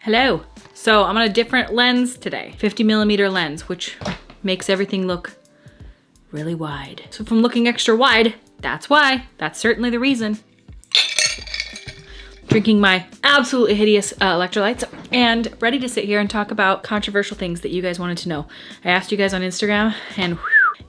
Hello. So I'm on a different lens today, 50mm lens, which makes everything look really wide. So if I'm looking extra wide, that's why. That's certainly the reason. Drinking my absolutely hideous electrolytes and ready to sit here and talk about controversial things that you guys wanted to know. I asked you guys on Instagram and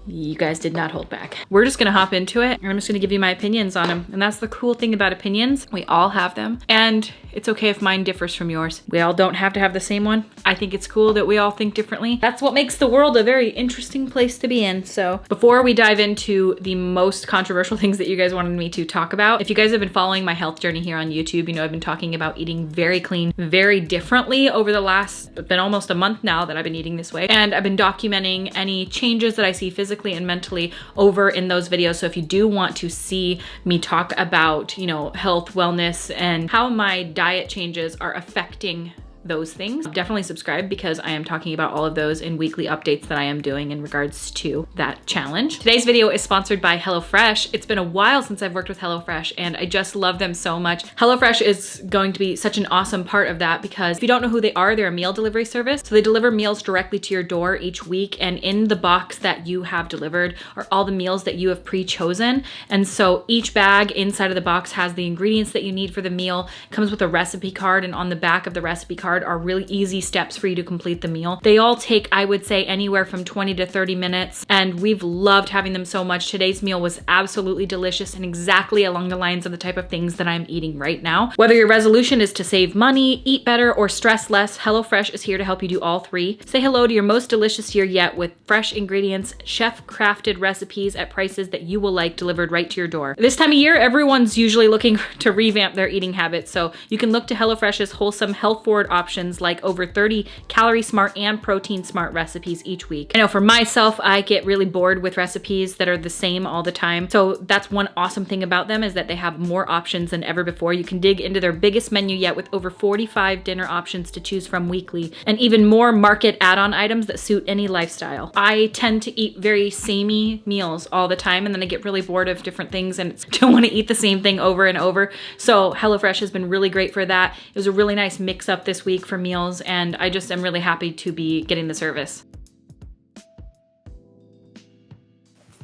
you guys did not hold back. We're just gonna hop into it and I'm just gonna give you my opinions on them. And that's the cool thing about opinions. We all have them and it's okay if mine differs from yours. We all don't have to have the same one. I think it's cool that we all think differently. That's what makes the world a very interesting place to be in. So before we dive into the most controversial things that you guys wanted me to talk about, if you guys have been following my health journey here on YouTube, you know I've been talking about eating very clean, very differently over the last, it's been almost a month now that I've been eating this way. And I've been documenting any changes that I see physically and mentally over in those videos. So if you do want to see me talk about, you know, health, wellness, and how my diet changes are affecting those things, definitely subscribe because I am talking about all of those in weekly updates that I am doing in regards to that challenge. Today's video is sponsored by HelloFresh. It's been a while since I've worked with HelloFresh and I just love them so much. HelloFresh is going to be such an awesome part of that because if you don't know who they are, they're a meal delivery service. So they deliver meals directly to your door each week, and in the box that you have delivered are all the meals that you have pre-chosen. And so each bag inside of the box has the ingredients that you need for the meal, comes with a recipe card, and on the back of the recipe card are really easy steps for you to complete the meal. They all take, I would say, anywhere from 20 to 30 minutes, and we've loved having them so much. Today's meal was absolutely delicious and exactly along the lines of the type of things that I'm eating right now. Whether your resolution is to save money, eat better, or stress less, HelloFresh is here to help you do all three. Say hello to your most delicious year yet with fresh ingredients, chef-crafted recipes at prices that you will like delivered right to your door. This time of year, everyone's usually looking to revamp their eating habits, so you can look to HelloFresh's wholesome, health-forward options like over 30 calorie smart and protein smart recipes each week. I know for myself, I get really bored with recipes that are the same all the time. So that's one awesome thing about them, is that they have more options than ever before. You can dig into their biggest menu yet with over 45 dinner options to choose from weekly, and even more market add-on items that suit any lifestyle. I tend to eat very samey meals all the time, and then I get really bored of different things and don't want to eat the same thing over and over. So HelloFresh has been really great for that. It was a really nice mix up this week for meals, and I just am really happy to be getting the service.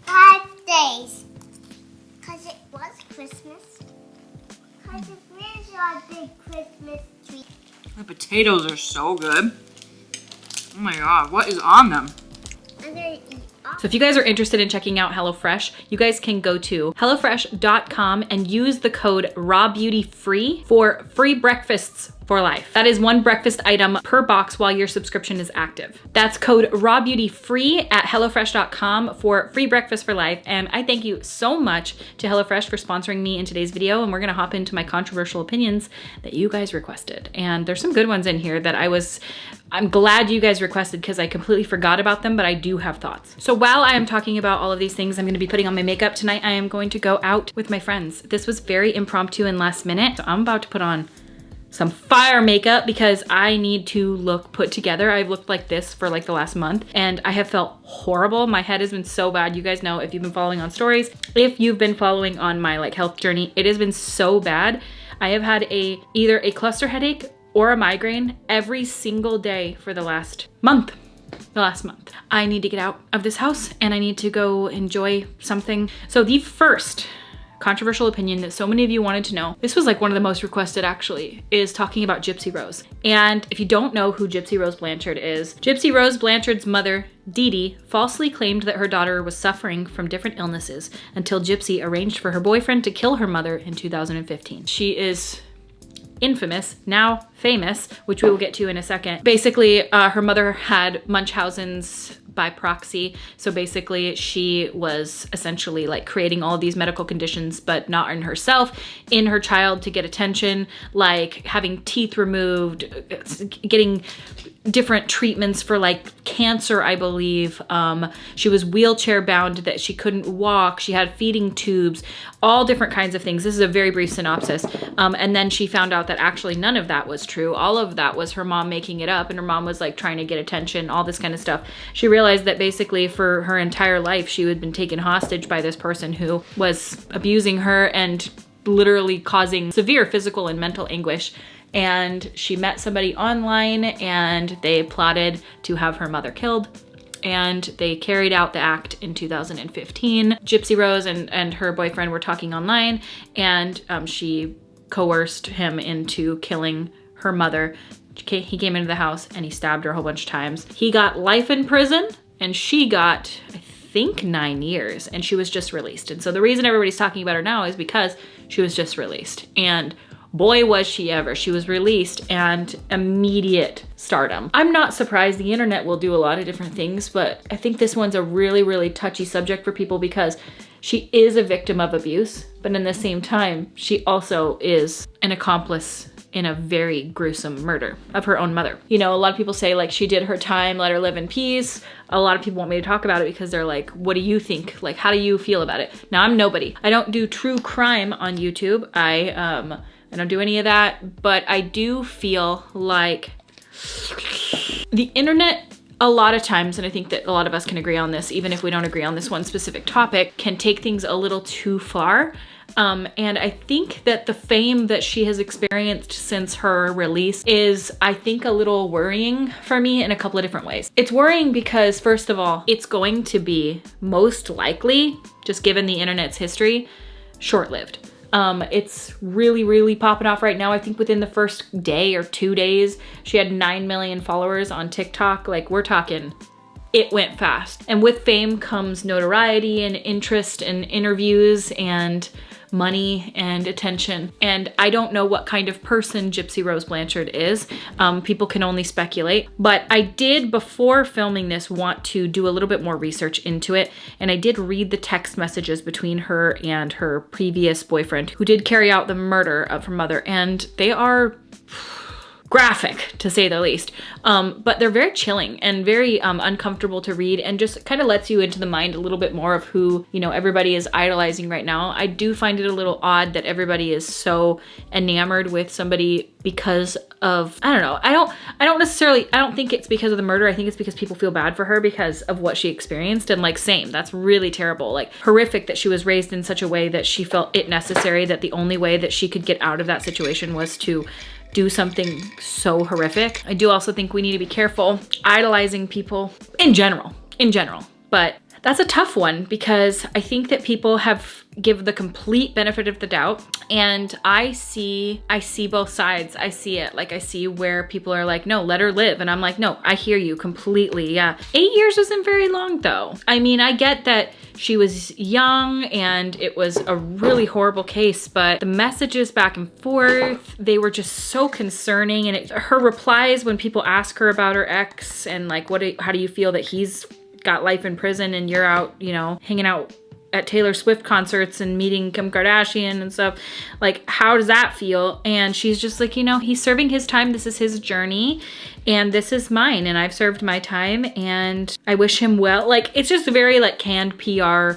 5 days. Because it was Christmas. Because it is our big Christmas tree. The potatoes are so good. Oh my god, what is on them? I'm gonna eat all. So if you guys are interested in checking out HelloFresh, you guys can go to HelloFresh.com and use the code RawBeautyFree for free breakfasts for life. That is one breakfast item per box while your subscription is active. That's code RawBeautyFree at HelloFresh.com for free breakfast for life. And I thank you so much to HelloFresh for sponsoring me in today's video. And we're gonna hop into my controversial opinions that you guys requested. And there's some good ones in here that I'm glad you guys requested because I completely forgot about them, but I do have thoughts. So while I am talking about all of these things, I'm gonna be putting on my makeup tonight. I am going to go out with my friends. This was very impromptu and last minute. So I'm about to put on some fire makeup because I need to look put together. I've looked like this for like the last month and I have felt horrible. My head has been so bad. You guys know if you've been following on stories, if you've been following on my like health journey, it has been so bad. I have had either a cluster headache or a migraine every single day for the last month. I need to get out of this house and I need to go enjoy something. So the first controversial opinion that so many of you wanted to know, this was like one of the most requested actually, is talking about Gypsy Rose. And if you don't know who Gypsy Rose Blanchard is, Gypsy Rose Blanchard's mother, Dee Dee, falsely claimed that her daughter was suffering from different illnesses until Gypsy arranged for her boyfriend to kill her mother in 2015. She is infamous, now famous, which we will get to in a second. Basically, her mother had Munchausen's by proxy. So basically she was essentially like creating all of these medical conditions, but not in herself, in her child to get attention, like having teeth removed, getting different treatments for like cancer, I believe. She was wheelchair bound, that she couldn't walk. She had feeding tubes, all different kinds of things. This is a very brief synopsis. And then she found out that actually none of that was true. All of that was her mom making it up, and her mom was like trying to get attention, all this kind of stuff. She realized that basically for her entire life, she had been taken hostage by this person who was abusing her and literally causing severe physical and mental anguish. and she met somebody online and they plotted to have her mother killed. And they carried out the act in 2015. Gypsy Rose and her boyfriend were talking online, and she coerced him into killing her mother. He came into the house and he stabbed her a whole bunch of times. He got life in prison and she got, I think, 9 years, and she was just released. And so the reason everybody's talking about her now is because she was just released. And boy, was she ever. She was released and immediate stardom. I'm not surprised. The internet will do a lot of different things, but I think this one's a really, really touchy subject for people because she is a victim of abuse, but in the same time, she also is an accomplice in a very gruesome murder of her own mother. You know, a lot of people say like she did her time, let her live in peace. A lot of people want me to talk about it because they're like, what do you think? Like, how do you feel about it? Now, I'm nobody. I don't do true crime on YouTube. I don't do any of that, but I do feel like the internet, a lot of times, and I think that a lot of us can agree on this, even if we don't agree on this one specific topic, can take things a little too far. And I think that the fame that she has experienced since her release is, I think, a little worrying for me in a couple of different ways. It's worrying because, first of all, it's going to be most likely, just given the internet's history, short-lived. It's really, really popping off right now. I think within the first day or 2 days, she had 9 million followers on TikTok. Like, we're talking, it went fast. And with fame comes notoriety and interest and interviews and money and attention. And I don't know what kind of person Gypsy Rose Blanchard is. People can only speculate. But I did, before filming this, want to do a little bit more research into it. And I did read the text messages between her and her previous boyfriend, who did carry out the murder of her mother. And they are graphic, to say the least. But they're very chilling and very uncomfortable to read, and just kind of lets you into the mind a little bit more of who, you know, everybody is idolizing right now. I do find it a little odd that everybody is so enamored with somebody because of, I don't know. I don't think it's because of the murder. I think it's because people feel bad for her because of what she experienced. And like, same, that's really terrible. Like, horrific that she was raised in such a way that she felt it necessary, that the only way that she could get out of that situation was to do something so horrific. I do also think we need to be careful idolizing people in general, but that's a tough one because I think that people have give the complete benefit of the doubt, and I see both sides. I see it. Like, I see where people are like, no, let her live. And I'm like, no, I hear you completely. Yeah. 8 years isn't very long though. I mean, I get that she was young and it was a really horrible case, but the messages back and forth, they were just so concerning. And her replies when people ask her about her ex and like, how do you feel that he's got life in prison and you're out, you know, hanging out at Taylor Swift concerts and meeting Kim Kardashian and stuff. Like, how does that feel? And she's just like, you know, he's serving his time. This is his journey and this is mine. And I've served my time and I wish him well. Like, it's just very like canned PR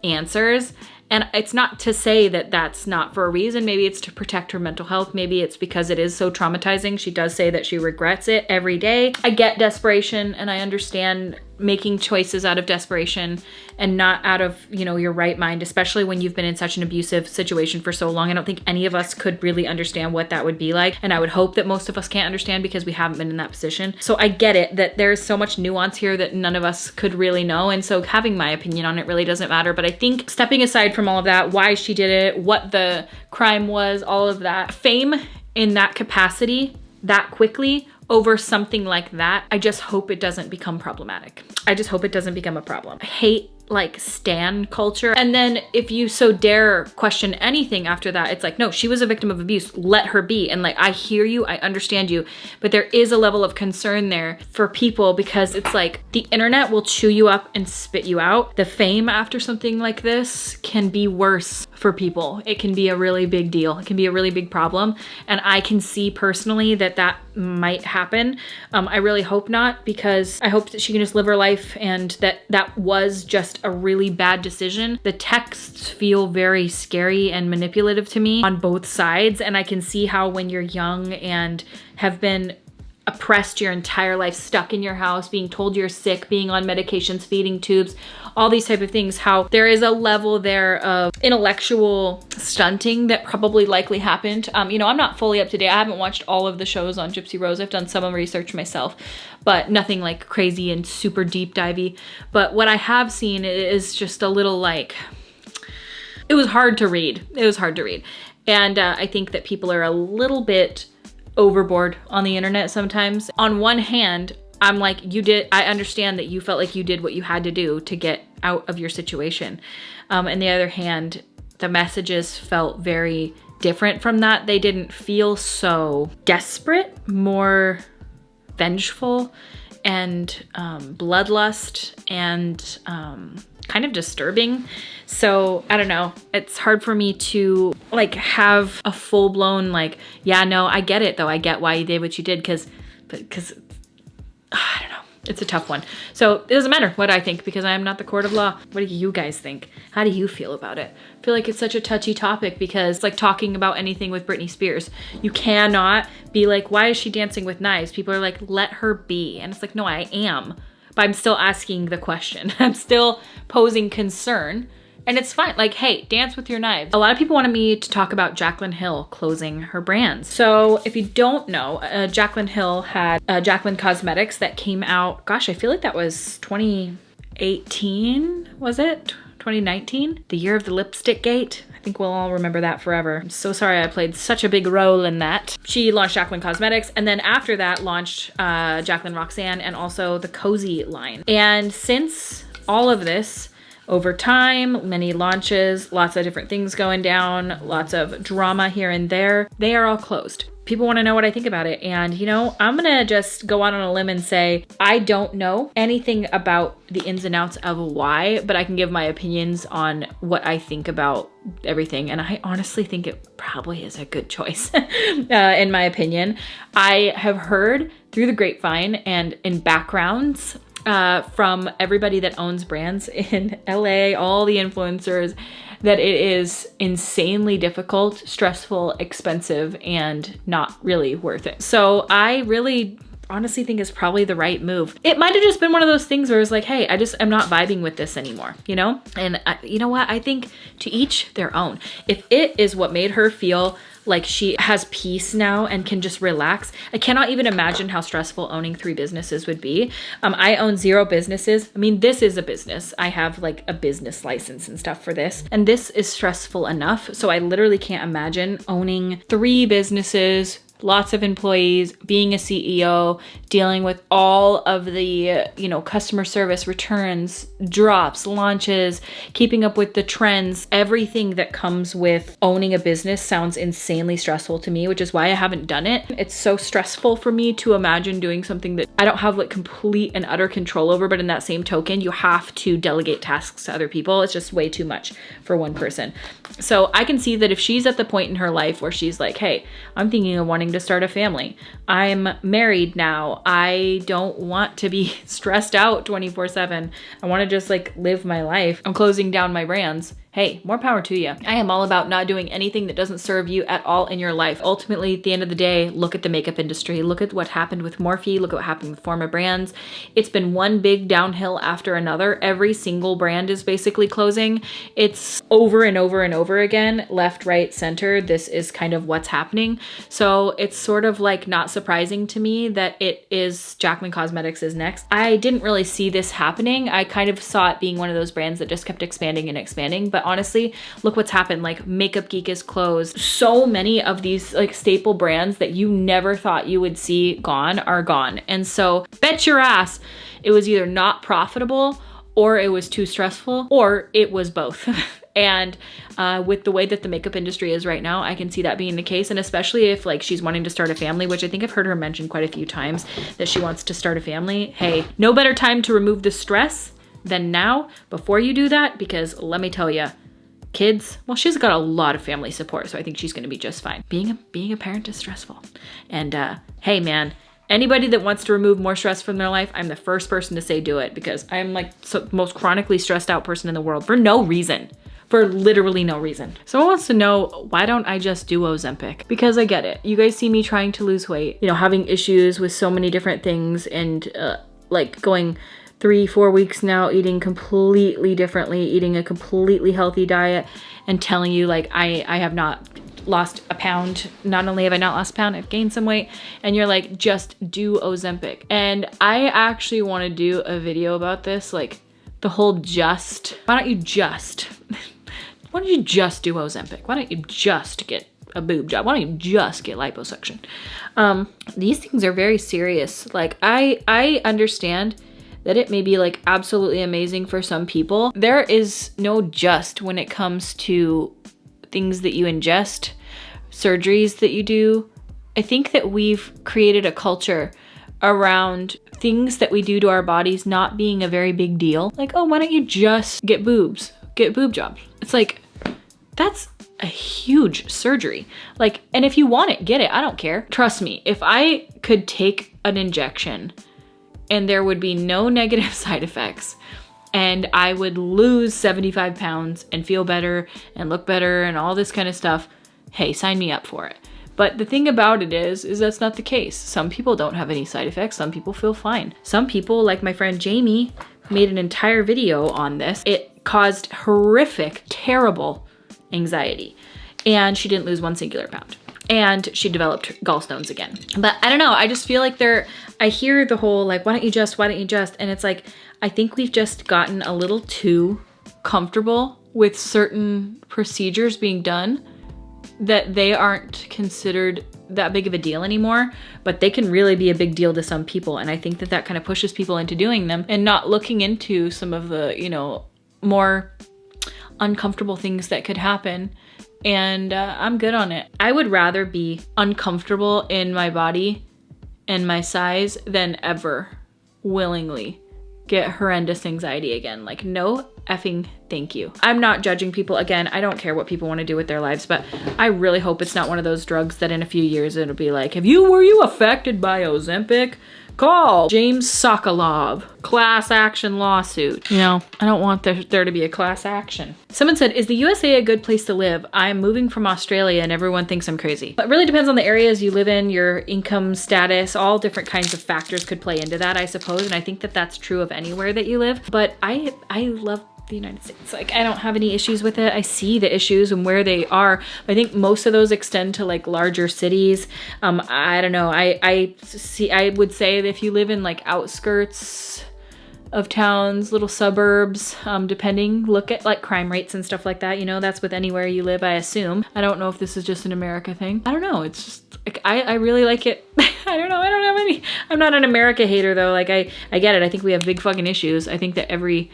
answers. And it's not to say that that's not for a reason. Maybe it's to protect her mental health. Maybe it's because it is so traumatizing. She does say that she regrets it every day. I get desperation and I understand making choices out of desperation and not out of, you know, your right mind, especially when you've been in such an abusive situation for so long. I don't think any of us could really understand what that would be like. And I would hope that most of us can't understand because we haven't been in that position. So I get it that there's so much nuance here that none of us could really know. And so having my opinion on it really doesn't matter. But I think stepping aside from all of that, why she did it, what the crime was, all of that, fame in that capacity that quickly over something like that, I just hope it doesn't become problematic. I just hope it doesn't become a problem. I hate like stan culture. And then if you so dare question anything after that, it's like, no, she was a victim of abuse. Let her be. And like, I hear you, I understand you, but there is a level of concern there for people because it's like the internet will chew you up and spit you out. The fame after something like this can be worse for people. It can be a really big deal. It can be a really big problem. And I can see personally that that might happen. I really hope not, because I hope that she can just live her life and that was just a really bad decision. The texts feel very scary and manipulative to me on both sides. And I can see how when you're young and have been oppressed your entire life, stuck in your house, being told you're sick, being on medications, feeding tubes, all these type of things, how there is a level there of intellectual stunting that probably likely happened. You know, I'm not fully up to date. I haven't watched all of the shows on Gypsy Rose. I've done some research myself, but nothing like crazy and super deep divey. But what I have seen is just a little like, it was hard to read. It was hard to read. And I think that people are a little bit overboard on the internet sometimes. On one hand, I'm like, I understand that you felt like you did what you had to do to get out of your situation. And the other hand, the messages felt very different from that. They didn't feel so desperate, more vengeful and bloodlust and kind of disturbing. So I don't know, it's hard for me to like have a full blown like, yeah, no, I get it though. I get why you did what you did because I don't know. It's a tough one. So it doesn't matter what I think because I am not the court of law. What do you guys think? How do you feel about it? I feel like it's such a touchy topic because it's like talking about anything with Britney Spears. You cannot be like, why is she dancing with knives? People are like, let her be. And it's like, no, I am. But I'm still asking the question. I'm still posing concern. And it's fine. Like, hey, dance with your knives. A lot of people wanted me to talk about Jaclyn Hill closing her brands. So if you don't know, Jaclyn Hill had Jaclyn Cosmetics that came out, gosh, I feel like that was 2018, was it? 2019? The year of the lipstick gate. I think we'll all remember that forever. I'm so sorry I played such a big role in that. She launched Jaclyn Cosmetics and then after that launched Jaclyn Roxanne and also the Cozy line. And since all of this, over time, many launches, lots of different things going down, lots of drama here and there, they are all closed. People want to know what I think about it. And you know, I'm gonna just go out on a limb and say, I don't know anything about the ins and outs of why, but I can give my opinions on what I think about everything. And I honestly think it probably is a good choice, in my opinion. I have heard through the grapevine and in backgrounds from everybody that owns brands in LA, all the influencers, that it is insanely difficult, stressful, expensive, and not really worth it. So I really honestly think it's probably the right move. It might have just been one of those things where it's like, hey, I'm not vibing with this anymore, you know? And you know what? I think to each their own. If it is what made her feel like she has peace now and can just relax. I cannot even imagine how stressful owning 3 businesses would be. I own 0 businesses. I mean, this is a business. I have like a business license and stuff for this. And this is stressful enough. So I literally can't imagine owning 3 businesses, lots of employees, being a CEO, dealing with all of the, you know, customer service, returns, drops, launches, keeping up with the trends. Everything that comes with owning a business sounds insanely stressful to me, which is why I haven't done it. It's so stressful for me to imagine doing something that I don't have like complete and utter control over, but in that same token, you have to delegate tasks to other people. It's just way too much for one person. So I can see that if she's at the point in her life where she's like, hey, I'm thinking of wanting to start a family. I'm married now. I don't want to be stressed out 24/7. I want to just like live my life. I'm closing down my brands. Hey, more power to you. I am all about not doing anything that doesn't serve you at all in your life. Ultimately, at the end of the day, look at the makeup industry. Look at what happened with Morphe. Look at what happened with Forma Brands. It's been one big downhill after another. Every single brand is basically closing. It's over and over and over again, left, right, center. This is kind of what's happening. So it's sort of like not surprising to me that it is Jaclyn Cosmetics is next. I didn't really see this happening. I kind of saw it being one of those brands that just kept expanding and expanding. But honestly, look what's happened. Like Makeup Geek is closed. So many of these like staple brands that you never thought you would see gone are gone. And so bet your ass it was either not profitable or it was too stressful or it was both. And with the way that the makeup industry is right now, I can see that being the case. And especially if like she's wanting to start a family, which I think I've heard her mention quite a few times that she wants to start a family. Hey, no better time to remove the stress than now before you do that, because let me tell you, kids, well, she's got a lot of family support, so I think she's going to be just fine. Being a parent is stressful. And hey man, anybody that wants to remove more stress from their life, I'm the first person to say do it, because I'm like the most chronically stressed out person in the world for no reason. for literally no reason. Someone wants to know, why don't I just do Ozempic? Because I get it. You guys see me trying to lose weight, you know, having issues with so many different things, and like going 3-4 weeks now eating completely differently, eating a completely healthy diet, and telling you like I have not lost a pound. Not only have I not lost a pound, I've gained some weight. And you're like, just do Ozempic. And I actually want to do a video about this, like the whole just, why don't you just do Ozempic? Why don't you just get a boob job? Why don't you just get liposuction? These things are very serious. Like I understand that it may be like absolutely amazing for some people. There is no just when it comes to things that you ingest, surgeries that you do. I think that we've created a culture around things that we do to our bodies not being a very big deal. Like, oh, why don't you just get boobs, get boob jobs? It's like, that's a huge surgery. Like, and if you want it, get it. I don't care. Trust me, if I could take an injection and there would be no negative side effects, and I would lose 75 pounds and feel better and look better and all this kind of stuff, hey, sign me up for it. But the thing about it is that's not the case. Some people don't have any side effects. Some people feel fine. Some people, like my friend Jaime, made an entire video on this. It caused horrific, terrible anxiety, and she didn't lose 1 singular pound. And she developed gallstones again. But I don't know, I just feel like I hear the whole like, why don't you just, and it's like, I think we've just gotten a little too comfortable with certain procedures being done that they aren't considered that big of a deal anymore, but they can really be a big deal to some people. And I think that kind of pushes people into doing them and not looking into some of the, you know, more uncomfortable things that could happen. And I'm good on it. I would rather be uncomfortable in my body and my size than ever willingly get horrendous anxiety again. Like, no effing thank you. I'm not judging people. Again, I don't care what people want to do with their lives, but I really hope it's not one of those drugs that in a few years it'll be like, were you affected by Ozempic? Call James Sokolov, class action lawsuit. You know, I don't want there to be a class action. Someone said, is the USA a good place to live? I'm moving from Australia and everyone thinks I'm crazy. But it really depends on the areas you live in, your income status, all different kinds of factors could play into that, I suppose. And I think that that's true of anywhere that you live. But I love the United States. Like, I don't have any issues with it. I see the issues and where they are. I think most of those extend to like larger cities. I don't know. I would say that if you live in like outskirts of towns, little suburbs, depending, look at like crime rates and stuff like that. You know, that's with anywhere you live, I assume. I don't know if this is just an America thing. I don't know. It's just like, I really like it. I don't know. I don't have any, I'm not an America hater though. Like I get it. I think we have big fucking issues. I think that every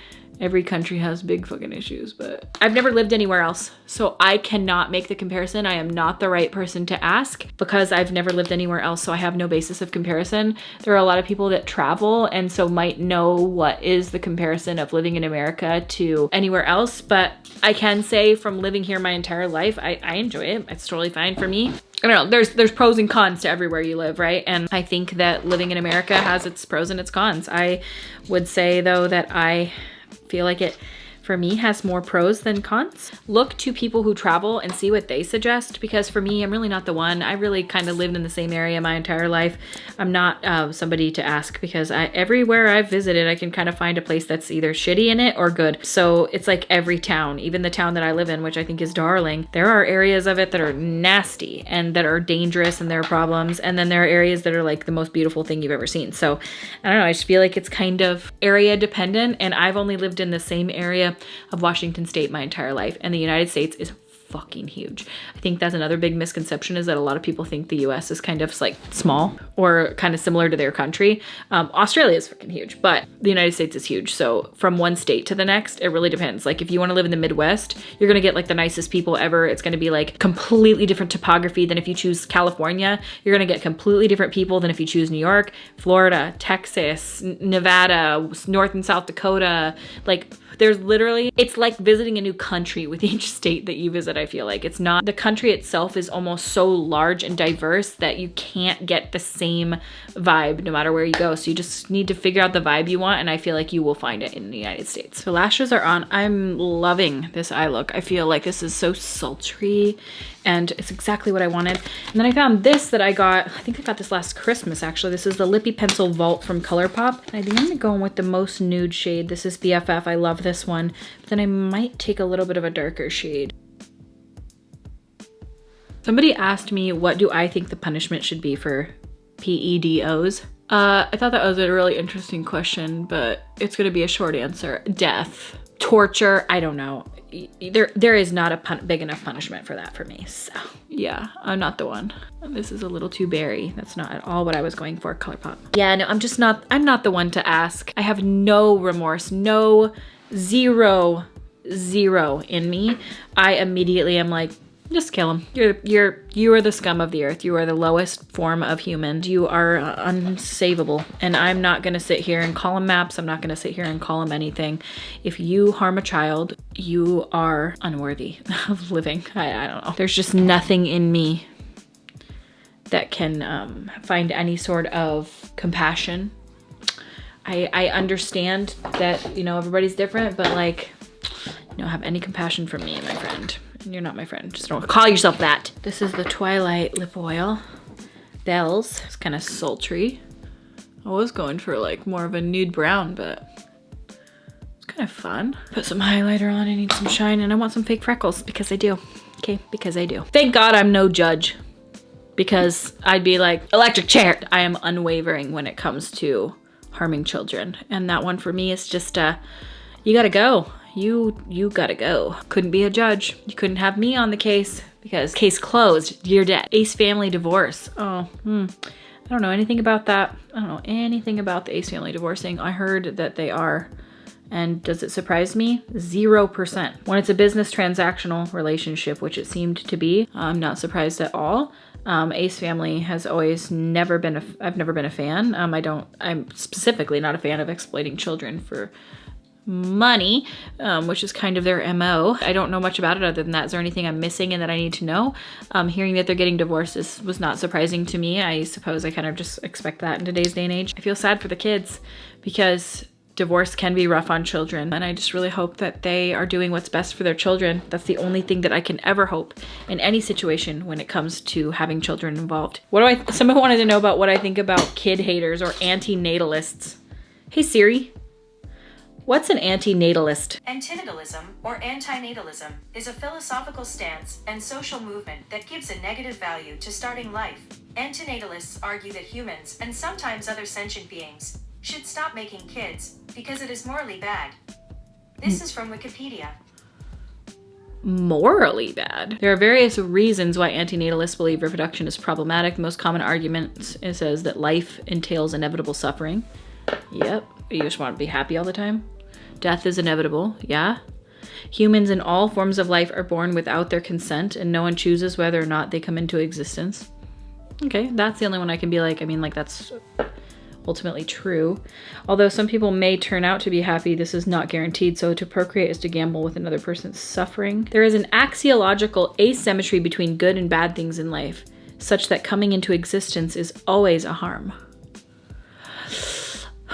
country has big fucking issues, but I've never lived anywhere else, so I cannot make the comparison. I am not the right person to ask because I've never lived anywhere else, so I have no basis of comparison. There are a lot of people that travel and so might know what is the comparison of living in America to anywhere else, but I can say from living here my entire life, I enjoy it. It's totally fine for me. I don't know, there's pros and cons to everywhere you live, right? And I think that living in America has its pros and its cons. I would say though that I feel like it, for me, has more pros than cons. Look to people who travel and see what they suggest, because for me, I'm really not the one. I really kind of lived in the same area my entire life. I'm not somebody to ask because everywhere I've visited, I can kind of find a place that's either shitty in it or good. So it's like every town, even the town that I live in, which I think is Darling, there are areas of it that are nasty and that are dangerous and there are problems. And then there are areas that are like the most beautiful thing you've ever seen. So I don't know, I just feel like it's kind of area dependent, and I've only lived in the same area of Washington State my entire life, and the United States is fucking huge. I think that's another big misconception, is that a lot of people think the US is kind of like small or kind of similar to their country. Australia is freaking huge, but the United States is huge. So from one state to the next, it really depends. Like if you want to live in the Midwest, you're going to get like the nicest people ever. It's going to be like completely different topography than if you choose California. You're going to get completely different people than if you choose New York, Florida, Texas, Nevada, North and South Dakota. Like there's literally, it's like visiting a new country with each state that you visit, it, I feel like. It's not, the country itself is almost so large and diverse that you can't get the same vibe no matter where you go. So you just need to figure out the vibe you want, and I feel like you will find it in the United States. So lashes are on. I'm loving this eye look. I feel like this is so sultry and it's exactly what I wanted. And then I found this that I got, I think I got this last Christmas actually. This is the Lippy Pencil Vault from ColourPop. And I think I'm gonna go in with the most nude shade. This is BFF, I love this one. But then I might take a little bit of a darker shade. Somebody asked me, what do I think the punishment should be for PEDOs? I thought that was a really interesting question, but it's gonna be a short answer. Death, torture, I don't know. There is not a big enough punishment for that for me. So yeah, I'm not the one. This is a little too berry. That's not at all what I was going for, ColourPop. Yeah, no, I'm not the one to ask. I have no remorse, zero in me. I immediately am like, just kill him. You are the scum of the earth. You are the lowest form of human. You are unsavable. And I'm not gonna sit here and call him maps. I'm not gonna sit here and call him anything. If you harm a child, you are unworthy of living. I don't know. There's just nothing in me that can find any sort of compassion. I understand that, you know, everybody's different, but like, you don't have any compassion for me, my friend. You're not my friend. Just don't call yourself that. This is the Twilight lip oil. Bells. It's kind of sultry. I was going for like more of a nude brown, but it's kind of fun. Put some highlighter on. I need some shine and I want some fake freckles because I do. Okay, because I do. Thank God I'm no judge, because I'd be like, electric chair. I am unwavering when it comes to harming children. And that one for me is just, you gotta go. You gotta go. Couldn't be a judge. You couldn't have me on the case because case closed, you're dead. Ace family divorce. Oh, I don't know anything about that. I don't know anything about the Ace family divorcing. I heard that they are. And does it surprise me? 0%. When it's a business transactional relationship, which it seemed to be, I'm not surprised at all. Ace family has always never been I've never been a fan. I'm specifically not a fan of exploiting children for money, which is kind of their MO. I don't know much about it other than that. Is there anything I'm missing and that I need to know? Hearing that they're getting divorced was not surprising to me. I suppose I kind of just expect that in today's day and age. I feel sad for the kids because divorce can be rough on children, and I just really hope that they are doing what's best for their children. That's the only thing that I can ever hope in any situation when it comes to having children involved. Someone wanted to know about what I think about kid haters or antinatalists. Hey Siri, what's an antinatalist? Antinatalism, or antinatalism, is a philosophical stance and social movement that gives a negative value to starting life. Antinatalists argue that humans, and sometimes other sentient beings, should stop making kids because it is morally bad. This is from Wikipedia. Morally bad. There are various reasons why antinatalists believe reproduction is problematic. The most common argument says that life entails inevitable suffering. Yep. You just want to be happy all the time. Death is inevitable. Yeah. Humans in all forms of life are born without their consent, and no one chooses whether or not they come into existence. Okay, that's the only one I can be like, I mean, like, that's ultimately true. Although some people may turn out to be happy, this is not guaranteed, so to procreate is to gamble with another person's suffering. There is an axiological asymmetry between good and bad things in life, such that coming into existence is always a harm.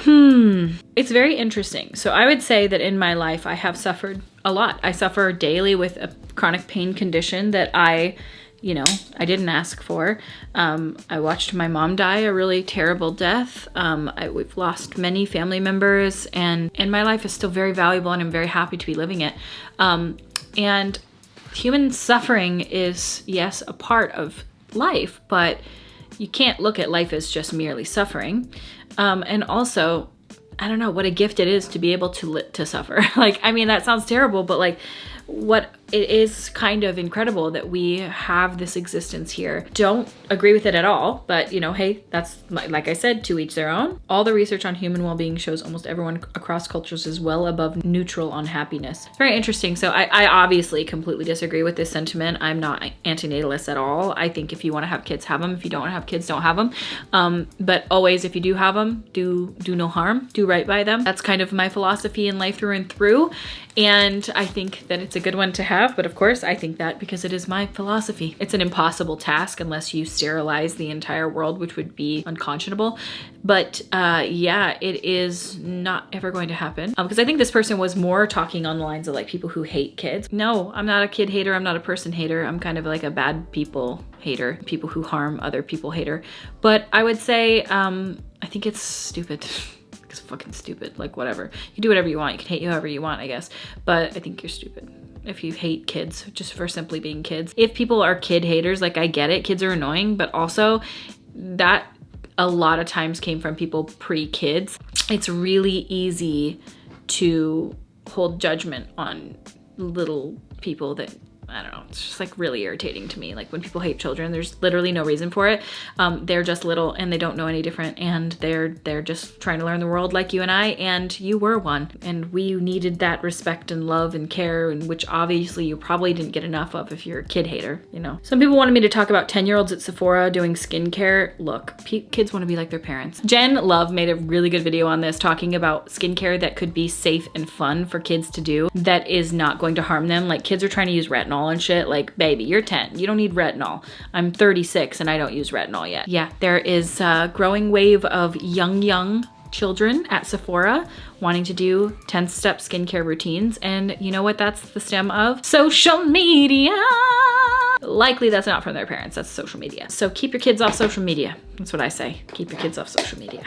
It's very interesting. So I would say that in my life, I have suffered a lot. I suffer daily with a chronic pain condition that I didn't ask for. I watched my mom die a really terrible death. We've lost many family members, and my life is still very valuable, and I'm very happy to be living it. And human suffering is, yes, a part of life, but you can't look at life as just merely suffering. And also, I don't know what a gift it is to be able to suffer. Like, I mean, that sounds terrible, but like, what it is kind of incredible that we have this existence here. Don't agree with it at all, but hey, that's, like I said, to each their own. All the research on human well-being shows almost everyone across cultures is well above neutral on happiness. Very interesting. So I obviously completely disagree with this sentiment. I'm not antinatalist at all. I think if you want to have kids, have them. If you don't want to have kids, don't have them. But always, if you do have them, do no harm, do right by them. That's kind of my philosophy in life through and through. And I think that it's a good one to have. have, but of course I think that because it is my philosophy. It's an impossible task unless you sterilize the entire world, which would be unconscionable. But yeah, it is not ever going to happen. Because I think this person was more talking on the lines of like people who hate kids. No, I'm not a kid hater. I'm not a person hater. I'm kind of like a bad people hater, people who harm other people hater. But I would say, I think it's stupid. It's fucking stupid. Like whatever. You do whatever you want. You can hate however you want, I guess. But I think you're stupid if you hate kids just for simply being kids. If people are kid haters, like I get it. Kids are annoying, but also that a lot of times came from people pre-kids. It's really easy to hold judgment on little people that, I don't know, it's just like really irritating to me. Like when people hate children, there's literally no reason for it. They're just little and they don't know any different, and they're just trying to learn the world like you and I, and you were one, and we needed that respect and love and care, and which obviously you probably didn't get enough of if you're a kid hater, you know. Some people wanted me to talk about 10-year-olds at Sephora doing skincare. Look, kids want to be like their parents. Jen Love made a really good video on this talking about skincare that could be safe and fun for kids to do that is not going to harm them. Like kids are trying to use retinol and shit. Like, baby, you're 10. You don't need retinol. I'm 36 and I don't use retinol yet. Yeah, there is a growing wave of young children at Sephora wanting to do 10-step skincare routines. And you know what that's the stem of? Social media. Likely that's not from their parents, that's social media. So keep your kids off social media. That's what I say. Keep your kids off social media.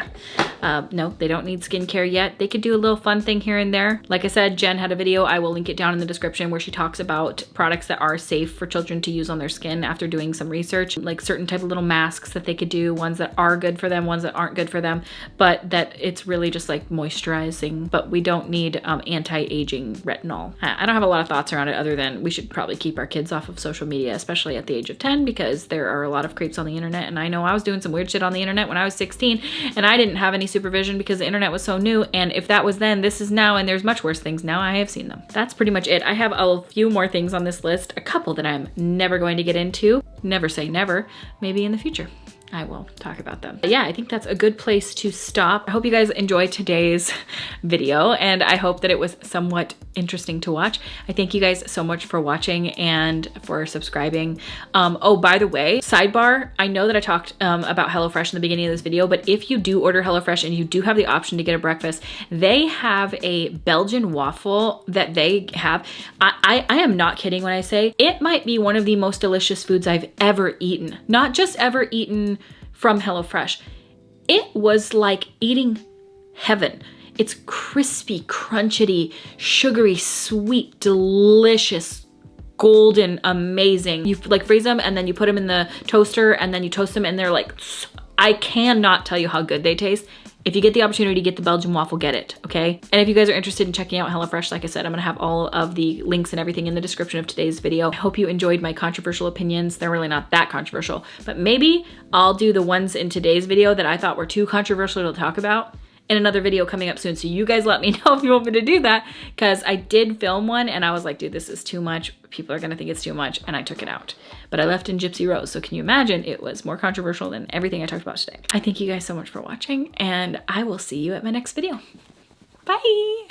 No, they don't need skincare yet. They could do a little fun thing here and there. Like I said, Jen had a video, I will link it down in the description, where she talks about products that are safe for children to use on their skin after doing some research, like certain type of little masks that they could do, ones that are good for them, ones that aren't good for them, but that it's really just like moisturizing, but we don't need anti-aging retinol. I don't have a lot of thoughts around it other than we should probably keep our kids off of social media, especially at the age of 10, because there are a lot of creeps on the internet. And I know I was doing some weird shit on the internet when I was 16 and I didn't have any supervision because the internet was so new. And if that was then, this is now, and there's much worse things now. I have seen them. That's pretty much it. I have a few more things on this list, a couple that I'm never going to get into. Never say never. Maybe in the future I will talk about them. But yeah, I think that's a good place to stop. I hope you guys enjoyed today's video, and I hope that it was somewhat interesting to watch. I thank you guys so much for watching and for subscribing. Oh, by the way, sidebar, I know that I talked about HelloFresh in the beginning of this video, but if you do order HelloFresh and you do have the option to get a breakfast, they have a Belgian waffle that they have. I am not kidding when I say it might be one of the most delicious foods I've ever eaten. Not just ever eaten from HelloFresh. It was like eating heaven. It's crispy, crunchy, sugary, sweet, delicious, golden, amazing. You like freeze them and then you put them in the toaster and then you toast them and they're like, I cannot tell you how good they taste. If you get the opportunity to get the Belgian waffle, get it, okay? And if you guys are interested in checking out HelloFresh, like I said, I'm gonna have all of the links and everything in the description of today's video. I hope you enjoyed my controversial opinions. They're really not that controversial, but maybe I'll do the ones in today's video that I thought were too controversial to talk about in another video coming up soon. So you guys let me know if you want me to do that, because I did film one and I was like, dude, this is too much. People are gonna think it's too much, and I took it out. But I left in Gypsy Rose, so can you imagine? It was more controversial than everything I talked about today. I thank you guys so much for watching, and I will see you at my next video. Bye!